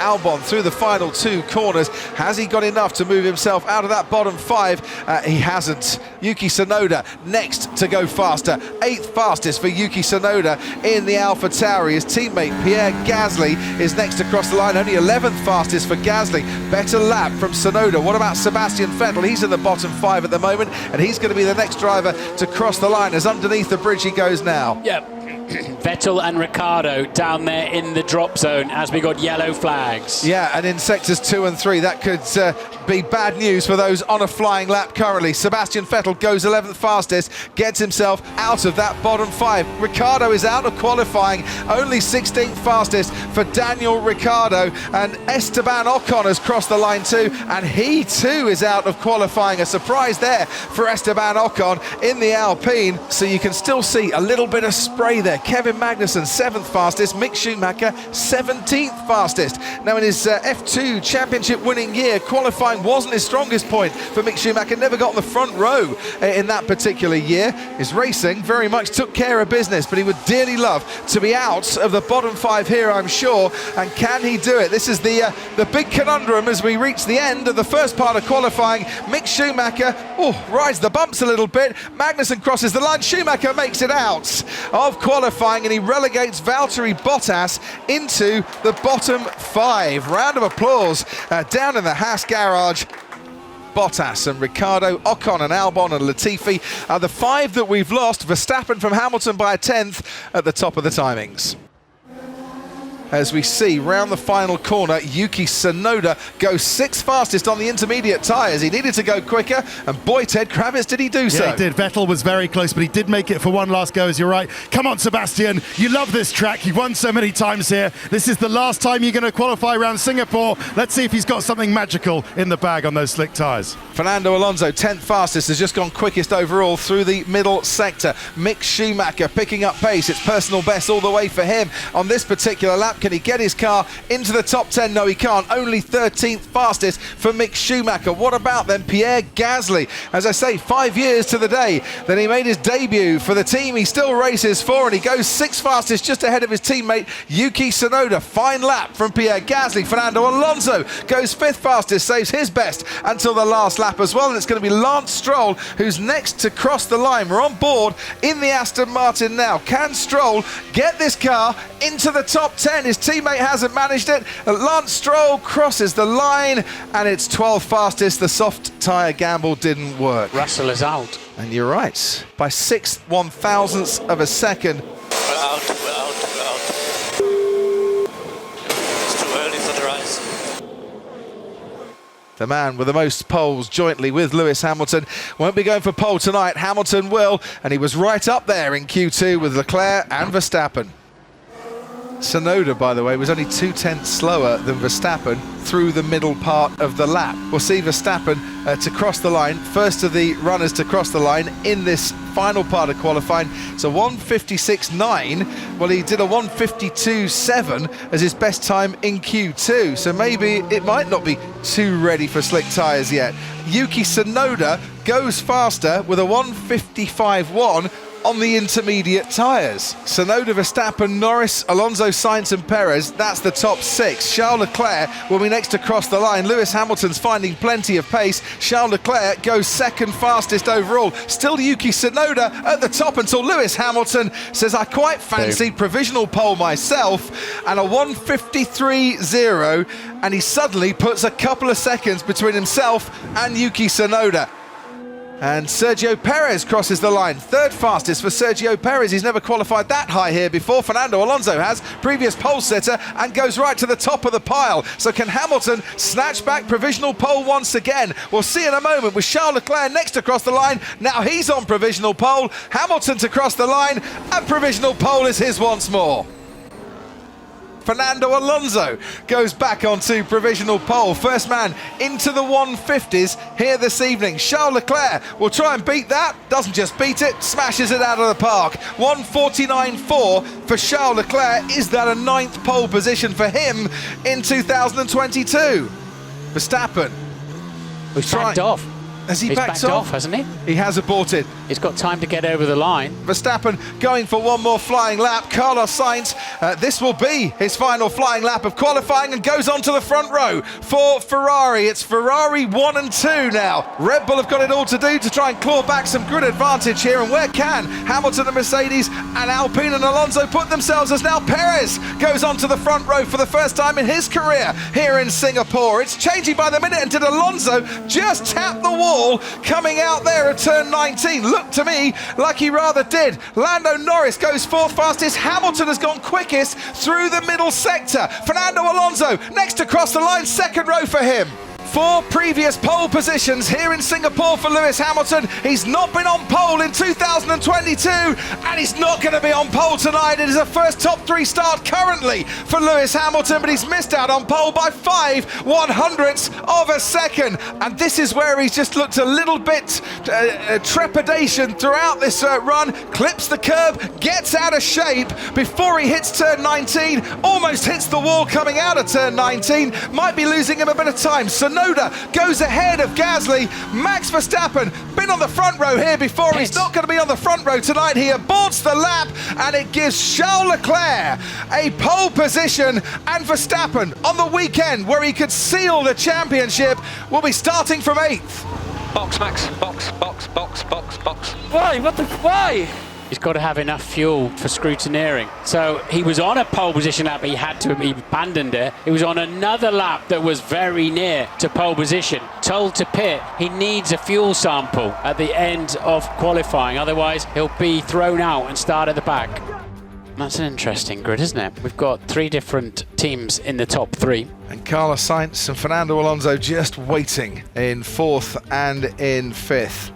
Albon through the final 2 corners. Has he got enough to move himself out of that bottom 5? He hasn't. Yuki Tsunoda next to go faster. 8th fastest for Yuki Tsunoda in the AlphaTauri. His teammate Pierre Gasly is next to cross the line. Only 11th fastest for Gasly. Better lap from Tsunoda. What about Sebastian Vettel? He's in the bottom 5 at the moment, and he's going to be the next driver to cross the line as underneath the bridge he goes now. Yep. Vettel and Ricciardo down there in the drop zone as we got yellow flags. Yeah, and in sectors 2 and 3, that could be bad news for those on a flying lap currently. Sebastian Vettel goes 11th fastest, gets himself out of that bottom 5. Ricciardo is out of qualifying, only 16th fastest for Daniel Ricciardo, and Esteban Ocon has crossed the line too, and he too is out of qualifying. A surprise there for Esteban Ocon in the Alpine, so you can still see a little bit of spray there. Kevin Magnussen 7th fastest, Mick Schumacher 17th fastest. Now in his F2 championship winning year, qualifying wasn't his strongest point for Mick Schumacher, never got on the front row in that particular year. His racing very much took care of business, but he would dearly love to be out of the bottom 5 here, I'm sure. And can he do it? This is the big conundrum as we reach the end of the first part of qualifying. Mick Schumacher rides the bumps a little bit. Magnussen crosses the line. Schumacher makes it out of qualifying, and he relegates Valtteri Bottas into the bottom 5. Round of applause down in the Haas garage. Bottas and Ricciardo, Ocon and Albon and Latifi are the 5 that we've lost. Verstappen from Hamilton by a 10th at the top of the timings. As we see round the final corner, Yuki Tsunoda goes 6th fastest on the intermediate tyres. He needed to go quicker, and boy, Ted Kravitz, did he do so? Yeah, he did. Vettel was very close, but he did make it for one last go, as you're right. Come on, Sebastian. You love this track. You've won so many times here. This is the last time you're going to qualify around Singapore. Let's see if he's got something magical in the bag on those slick tyres. Fernando Alonso, 10th fastest, has just gone quickest overall through the middle sector. Mick Schumacher picking up pace. It's personal best all the way for him on this particular lap. Can he get his car into the top 10? No, he can't. Only 13th fastest for Mick Schumacher. What about then Pierre Gasly? As I say, 5 years to the day that he made his debut for the team he still races for, and he goes 6th fastest, just ahead of his teammate Yuki Tsunoda. Fine lap from Pierre Gasly. Fernando Alonso goes 5th fastest, saves his best until the last lap as well, and it's going to be Lance Stroll who's next to cross the line. We're on board in the Aston Martin now. Can Stroll get this car into the top 10? His teammate hasn't managed it. Lance Stroll crosses the line, and it's 12th fastest. The soft tyre gamble didn't work. Russell is out. And you're right, by 6 1,000ths of a second. We're out. It's too early for the rise. The man with the most poles jointly with Lewis Hamilton won't be going for pole tonight. Hamilton will, and he was right up there in Q2 with Leclerc and Verstappen. Tsunoda, by the way, was only 2/10 slower than Verstappen through the middle part of the lap. We'll see Verstappen to cross the line, first of the runners to cross the line in this final part of qualifying. So 1:56.9. Well, he did a 1:52.7 as his best time in Q2. So maybe it might not be too ready for slick tyres yet. Yuki Tsunoda goes faster with a 1:55.1 on the intermediate tyres. Tsunoda, Verstappen, Norris, Alonso, Sainz and Perez, that's the top 6. Charles Leclerc will be next to cross the line. Lewis Hamilton's finding plenty of pace. Charles Leclerc goes 2nd fastest overall. Still Yuki Tsunoda at the top until Lewis Hamilton says, I quite fancy provisional pole myself, and a 1:53.0, and he suddenly puts a couple of seconds between himself and Yuki Tsunoda. And Sergio Perez crosses the line. 3rd fastest for Sergio Perez. He's never qualified that high here before. Fernando Alonso has, previous pole sitter, and goes right to the top of the pile. So can Hamilton snatch back provisional pole once again? We'll see in a moment with Charles Leclerc next to cross the line. Now he's on provisional pole. Hamilton to cross the line, and provisional pole is his once more. Fernando Alonso goes back onto provisional pole. First man into the 150s here this evening. Charles Leclerc will try and beat that. Doesn't just beat it, smashes it out of the park. 1:49.4 for Charles Leclerc. Is that a 9th pole position for him in 2022? Verstappen. We've backed off. As he He's backs backed off, off, hasn't he? He has aborted. He's got time to get over the line. Verstappen going for one more flying lap. Carlos Sainz, this will be his final flying lap of qualifying and goes on to the front row for Ferrari. It's Ferrari 1 and 2 now. Red Bull have got it all to do to try and claw back some good advantage here. And where can Hamilton and Mercedes and Alpine and Alonso put themselves, as now Perez goes on to the front row for the first time in his career here in Singapore. It's changing by the minute, and did Alonso just tap the wall coming out there at turn 19? Looked to me like he rather did. Lando Norris goes fourth fastest. Hamilton has gone quickest through the middle sector. Fernando Alonso next to cross the line, second row for him. 4 previous pole positions here in Singapore for Lewis Hamilton. He's not been on pole in 2022, and he's not going to be on pole tonight. It is a first top 3 start currently for Lewis Hamilton, but he's missed out on pole by 5/100ths of a second. And this is where he's just looked a little bit trepidation throughout this run. Clips the curb, gets out of shape before he hits turn 19, almost hits the wall coming out of turn 19. Might be losing him a bit of time. Sonoda goes ahead of Gasly. Max Verstappen, been on the front row here before. He's not going to be on the front row tonight. He aborts the lap, and it gives Charles Leclerc a pole position. And Verstappen, on the weekend where he could seal the championship, will be starting from 8th. Box, Max. Box, box, box, box, box. Why? Why? He's got to have enough fuel for scrutineering. So he was on a pole position lap, he abandoned it. He was on another lap that was very near to pole position. Told to pit, he needs a fuel sample at the end of qualifying, otherwise he'll be thrown out and start at the back. That's an interesting grid, isn't it? We've got 3 different teams in the top 3. And Carlos Sainz and Fernando Alonso just waiting in 4th and in 5th.